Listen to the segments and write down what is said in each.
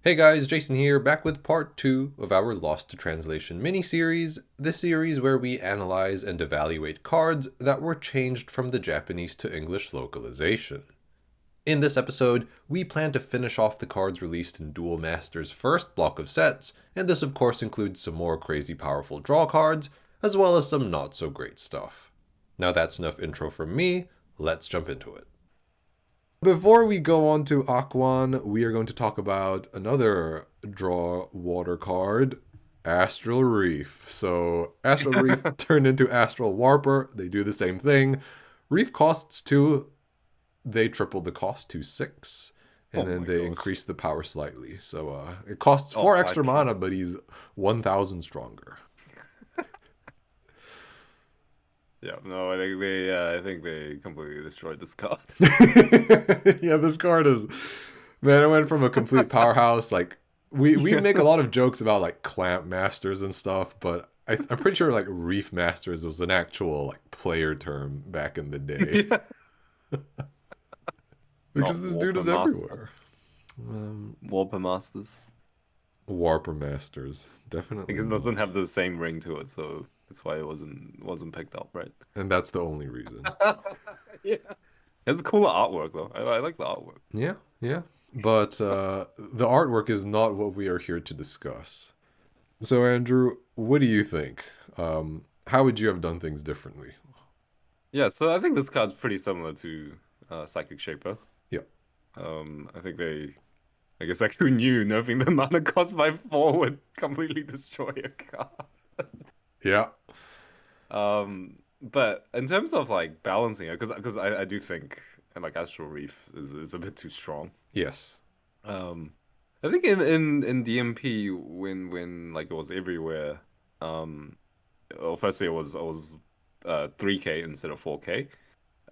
Hey guys, Jason here, back with part 2 of our Lost to Translation mini-series, the series where we analyze and evaluate cards that were changed from the Japanese to English localization. In this episode, we plan to finish off the cards released in Duel Masters' first block of sets, and this of course includes some more crazy powerful draw cards, as well as some not so great stuff. Now that's enough intro from me, let's jump into it. Before we go on to Aquan, we are going to talk about another draw water card, Astral Reef. So Astral Reef turned into Astral Warper. They do the same thing. Reef costs 2. They tripled the cost to 6. And then they increased the power slightly. So it costs 4 extra mana, but he's 1,000 stronger. Yeah, no, I think they completely destroyed this card. Yeah, this card is, man, it went from a complete powerhouse. Like we make a lot of jokes about like Clamp Masters and stuff, but I'm pretty sure like Reef Masters was an actual like player term back in the day. Yeah. Because this dude is everywhere. Warper Masters. Warper Masters, definitely. Because it doesn't have the same ring to it, so that's why it wasn't picked up, right? And that's the only reason. Yeah. It's cool artwork though. I like the artwork. Yeah, yeah. But the artwork is not what we are here to discuss. So Andrew, what do you think? How would you have done things differently? Yeah, so I think this card's pretty similar to Psychic Shaper. Yeah. I guess like who knew nerfing the mana cost by 4 would completely destroy a card. Yeah. But in terms of like balancing it, because I do think like Astral Reef is a bit too strong. Yes. I think in DMP when like it was everywhere. Well, firstly it was 3K instead of 4K.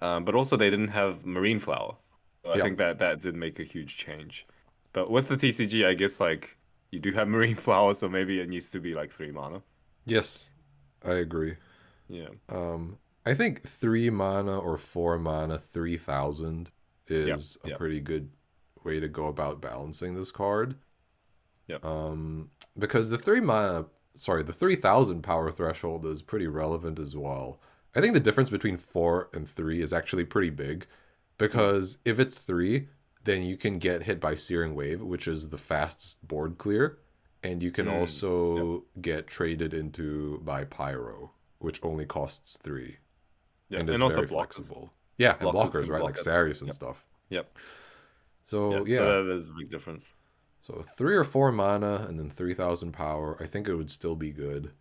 But also they didn't have Marine Flower. So I think that did make a huge change. But with the TCG, I guess like you do have Marine Flower, so maybe it needs to be like 3 mana. Yes, I agree. Yeah. I think 3 mana or 4 mana, 3,000 is a pretty good way to go about balancing this card. Yep. Because the 3,000 power threshold is pretty relevant as well. I think the difference between 4 and 3 is actually pretty big. Because if it's 3, then you can get hit by Searing Wave, which is the fastest board clear. And you can also get traded into by Pyro, which only costs 3. Yeah, and is also very flexible. Yeah, and blockers, right? Like Sarius and stuff. Yep. So, yeah. So that is a big difference. So 3 or 4 mana and then 3,000 power. I think it would still be good.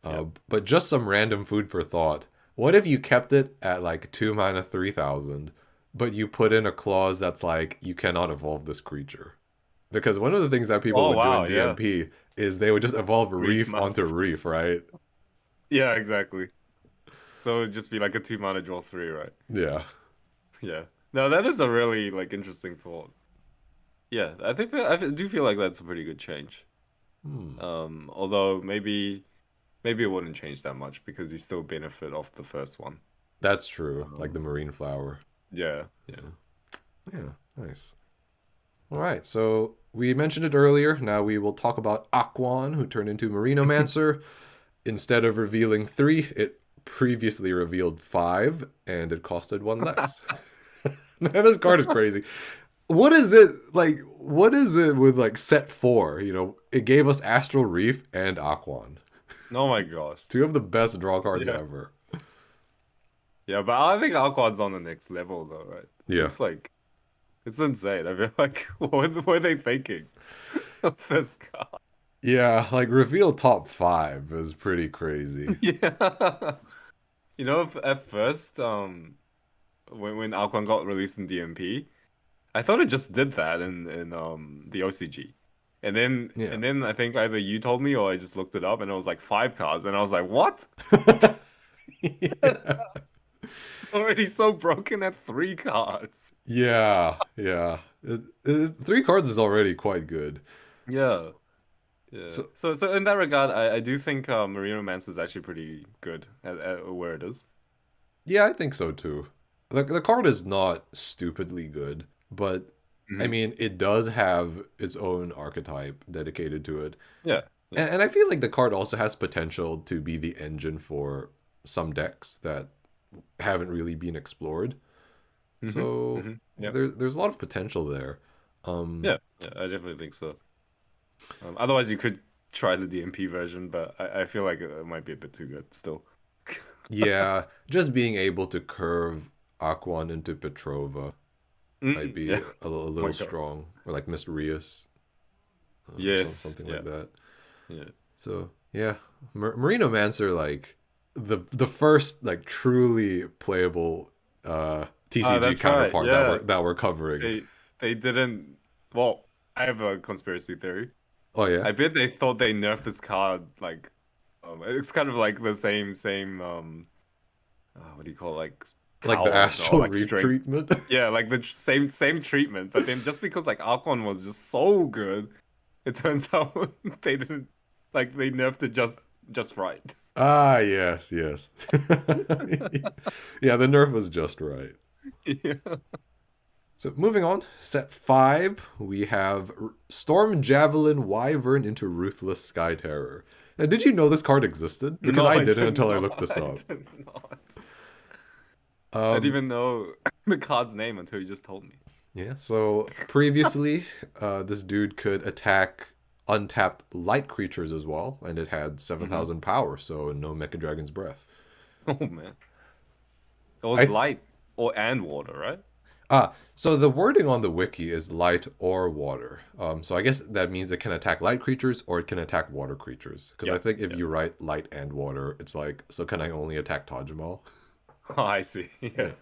But just some random food for thought. What if you kept it at like 2 mana, 3,000, but you put in a clause that's like, you cannot evolve this creature? Because one of the things that people would do in DMP is they would just evolve Reef onto Reef, right? Yeah, exactly. So it would just be like a 2 mana draw 3, right? Yeah. Yeah. No, that is a really like interesting thought. Yeah, I do feel like that's a pretty good change. Although maybe it wouldn't change that much because you still benefit off the first one. That's true. Like the Marine Flower. Yeah. Yeah, nice. All right, so we mentioned it earlier. Now we will talk about Aquan, who turned into Merino Manser. Instead of revealing 3, it previously revealed 5, and it costed 1 less. Man, this card is crazy. What is it with like set 4? You know, it gave us Astral Reef and Aquan. Oh my gosh. 2 of the best draw cards ever. Yeah, but I think Aquan's on the next level though, right? Yeah. It's insane. I feel like, what were they thinking of this card? Yeah, like reveal top 5 is pretty crazy. Yeah. You know, at first, when Aquan got released in DMP, I thought it just did that in the OCG. And then I think either you told me or I just looked it up and it was like 5 cards and I was like, what? Yeah. Already so broken at 3 cards. Yeah. 3 cards is already quite good. Yeah. So in that regard, I do think Merino Manser is actually pretty good at where it is. Yeah, I think so too. The card is not stupidly good, but I mean, it does have its own archetype dedicated to it. Yeah. Yeah. And I feel like the card also has potential to be the engine for some decks that haven't really been explored. So Yeah. there's a lot of potential there. Yeah, I definitely think so. Otherwise, you could try the DMP version, but I feel like it might be a bit too good still. Yeah, just being able to curve Aquan into Petrova might be Yeah. a little God. strong, or like Mysterious, Yes. something Yeah. like that. Yeah. So yeah, Merino Manser, like the first like truly playable TCG That's right. counterpart Yeah. that we're covering. They didn't. Well, I have a conspiracy theory. Oh yeah, I bet they thought they nerfed this card. Like, it's kind of like the same. What do you call it? like Power, the Astral like Reef strength. treatment. Yeah, like the same treatment. But then just because like Archon was just so good, it turns out they didn't like they nerfed it just right. Ah yes, yes. Yeah, the nerf was just right. Yeah. So moving on, set 5, we have Storm Javelin Wyvern into Ruthless Sky Terror. Now, did you know this card existed? Because No, I I didn't did until I not. looked this I up. did not. I didn't Um, even know the card's name until you just told me. yeah, so previously, this dude could attack untapped light creatures as well, and it had 7,000 power, so no Mecha Dragon's Breath. Oh man, it was I light and water, right? So the wording on the wiki is light or water. So I guess that means it can attack light creatures or it can attack water creatures. Because I think if you write light and water, it's like, so can I only attack Tajimal? Oh, I see. Yeah.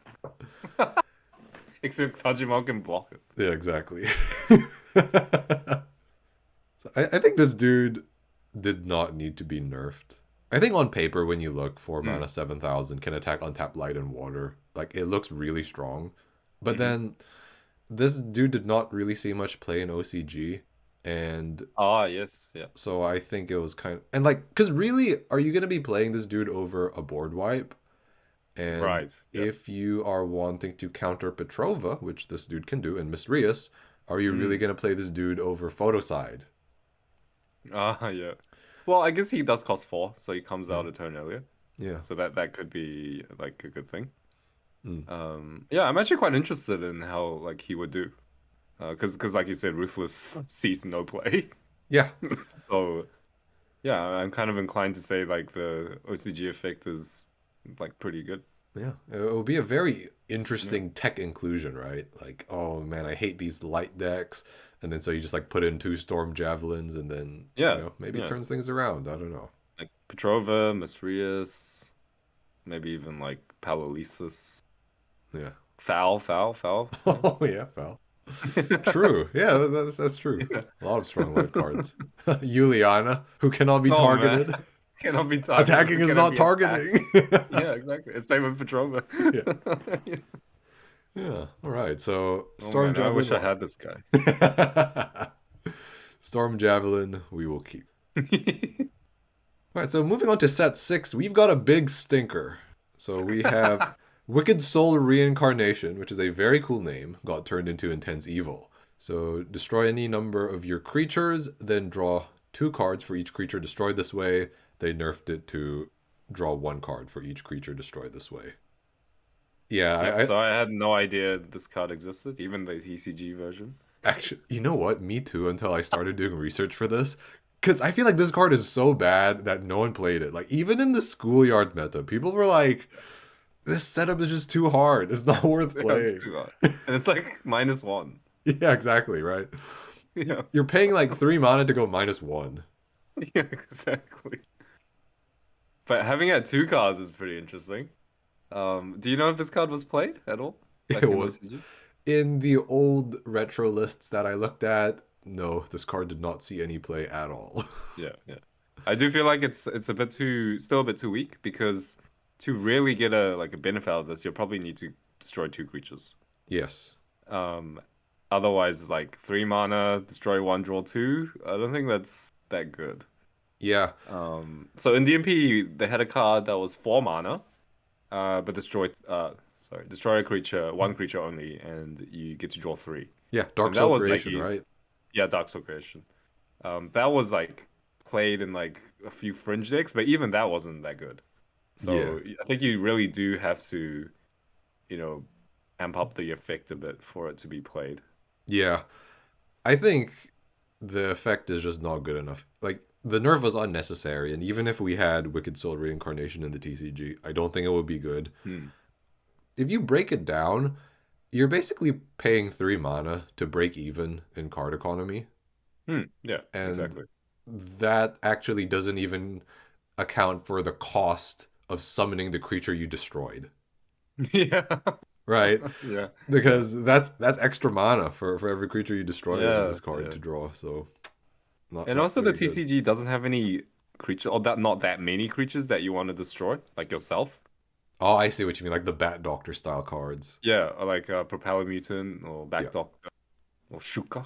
Except Tajima can block it. Yeah, exactly. So I think this dude did not need to be nerfed. I think on paper, when you look, 4 mana, 7,000 can attack untapped light and water. Like, it looks really strong. But then this dude did not really see much play in OCG. And Ah, yes, yeah. so I think it was kind of, and like, because really, are you going to be playing this dude over a board wipe? And Right. Yeah. if you are wanting to counter Petrova, which this dude can do, and Mysterious, are you really going to play this dude over Photoside? Ah, yeah. Well, I guess he does cost 4, so he comes out a turn earlier. Yeah. So that could be like a good thing. Mm. Yeah, I'm actually quite interested in how like he would do, because like you said, Ruthless sees no play. Yeah. So yeah, I'm kind of inclined to say like the OCG effect is like pretty good. Yeah. It will be a very interesting tech inclusion, right? Like, oh man, I hate these light decks. And then so you just like put in 2 Storm Javelins and then, Yeah, maybe it yeah. turns things around. I don't know. Like Petrova, Mysterious, maybe even like Palolesis. Yeah. Foul. Yeah. Oh, yeah, Fal. True. Yeah, that's true. A lot of strong white cards. Juliana, who cannot be Oh, man. targeted. Cannot be targeted. Attacking is Cannot not be attacked. targeting. Yeah, exactly. It's same with Petrova. Yeah. Yeah. All right. So Oh Storm man, I Javelin. wish I had this guy. Storm Javelin, we will keep. All right. So moving on to set 6, we've got a big stinker. So we have Wicked Soul Reincarnation, which is a very cool name, got turned into Intense Evil. So destroy any number of your creatures, then draw 2 cards for each creature destroyed this way. They nerfed it to draw 1 card for each creature destroyed this way. Yeah, So I had no idea this card existed, even the TCG version. actually, you know what? Me too, until I started doing research for this. Because I feel like this card is so bad that no one played it. Like, even in the schoolyard meta, people were like, this setup is just too hard. It's not worth Yeah, playing. it's too hard. And it's like -1. Yeah, exactly, right? Yeah. You're paying like 3 mana to go -1. Yeah, exactly. But having it 2 cards is pretty interesting. Do you know if this card was played at all? Like It in was. OCG? In the old retro lists that I looked at, no, this card did not see any play at all. Yeah. I do feel like it's a bit still a bit too weak, because to really get a benefit out of this, you'll probably need to destroy 2 creatures. Yes. Otherwise, like 3 mana, destroy 1, draw 2. I don't think that's that good. Yeah. So in DMP, they had a card that was 4 mana, but destroy a creature, 1 creature only, and you get to draw 3. Yeah, Dark And that Soul was like Creation, right? yeah, Dark Soul Creation. That was like played in like a few fringe decks, but even that wasn't that good. Yeah. So I think you really do have to, you know, amp up the effect a bit for it to be played. Yeah. I think the effect is just not good enough. Like, the nerf was unnecessary, and even if we had Wicked Soul Reincarnation in the TCG, I don't think it would be good. Hmm. If you break it down, you're basically paying 3 mana to break even in card economy, Yeah, and exactly. that actually doesn't even account for the cost of summoning the creature you destroyed, Yeah. right? Yeah. Because that's extra mana for every creature you destroy with Yeah, this card yeah. to draw, so And not also the very good. TCG doesn't have any creature or that not that many creatures that you want to destroy, like yourself. Oh, I see what you mean, like the Bat Doctor style cards. Yeah, or like Propeller Mutant or Yeah. Backdock or Shuka,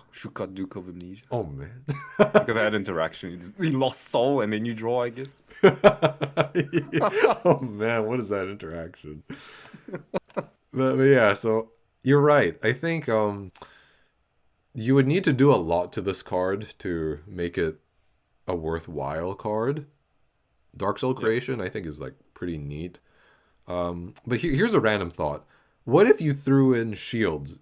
Duke of Amnesia. Oh man. Look at that interaction. You lost soul and then you draw, I guess. Oh man, what is that interaction? But yeah, so you're right. I think you would need to do a lot to this card to make it a worthwhile card. Dark Soul Yeah. Creation, I think, is like pretty neat. But here's a random thought. What if you threw in shields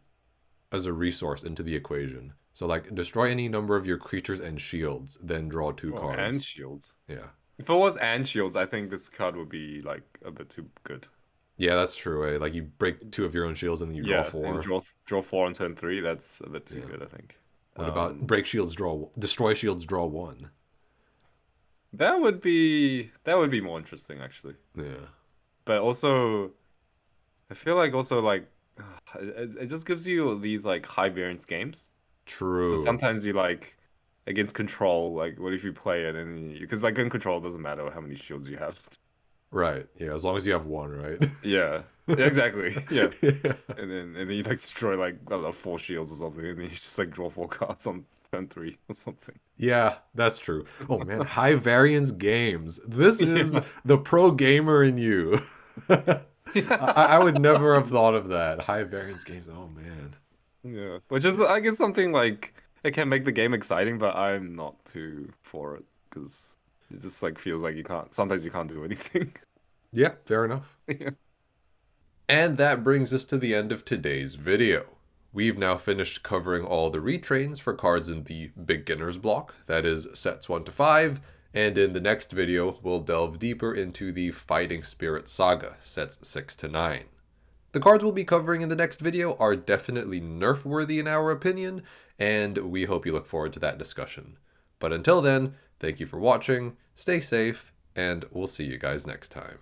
as a resource into the equation? So like destroy any number of your creatures and shields, then draw 2 Oh, and cards. shields. Yeah. If it was and shields, I think this card would be like a bit too good. Yeah, that's true. Eh? Like you break 2 of your own shields and then you draw Yeah, and 4. draw 4 on turn 3. That's a bit too Yeah. good, I think. What about break shields, destroy shields, draw 1? That would be more interesting actually. Yeah. But also, I feel like also like it just gives you these like high variance games. So True. sometimes you like against control, like what if you play it and because like in control it doesn't matter how many shields you have. Right. Yeah, as long as you have 1, right? Yeah, exactly. Yeah, Yeah. and then you like destroy like I don't know 4 shields or something, and then you just like draw 4 cards on turn 3 or something. Yeah, that's true. Oh man, high variance games. This is Yeah, the pro gamer in you. yeah, I would never have thought of that. High variance games. Oh man. yeah. Which is I guess something like it can make the game exciting, but I'm not too for it because it just like feels like you can't. Sometimes you can't do anything. Yeah, fair enough. Yeah. And that brings us to the end of today's video. We've now finished covering all the retrains for cards in the beginner's block, that is sets 1 to 5, and in the next video we'll delve deeper into the Fighting Spirit Saga, sets 6 to 9. The cards we'll be covering in the next video are definitely nerf-worthy in our opinion, and we hope you look forward to that discussion. But until then, thank you for watching, stay safe, and we'll see you guys next time.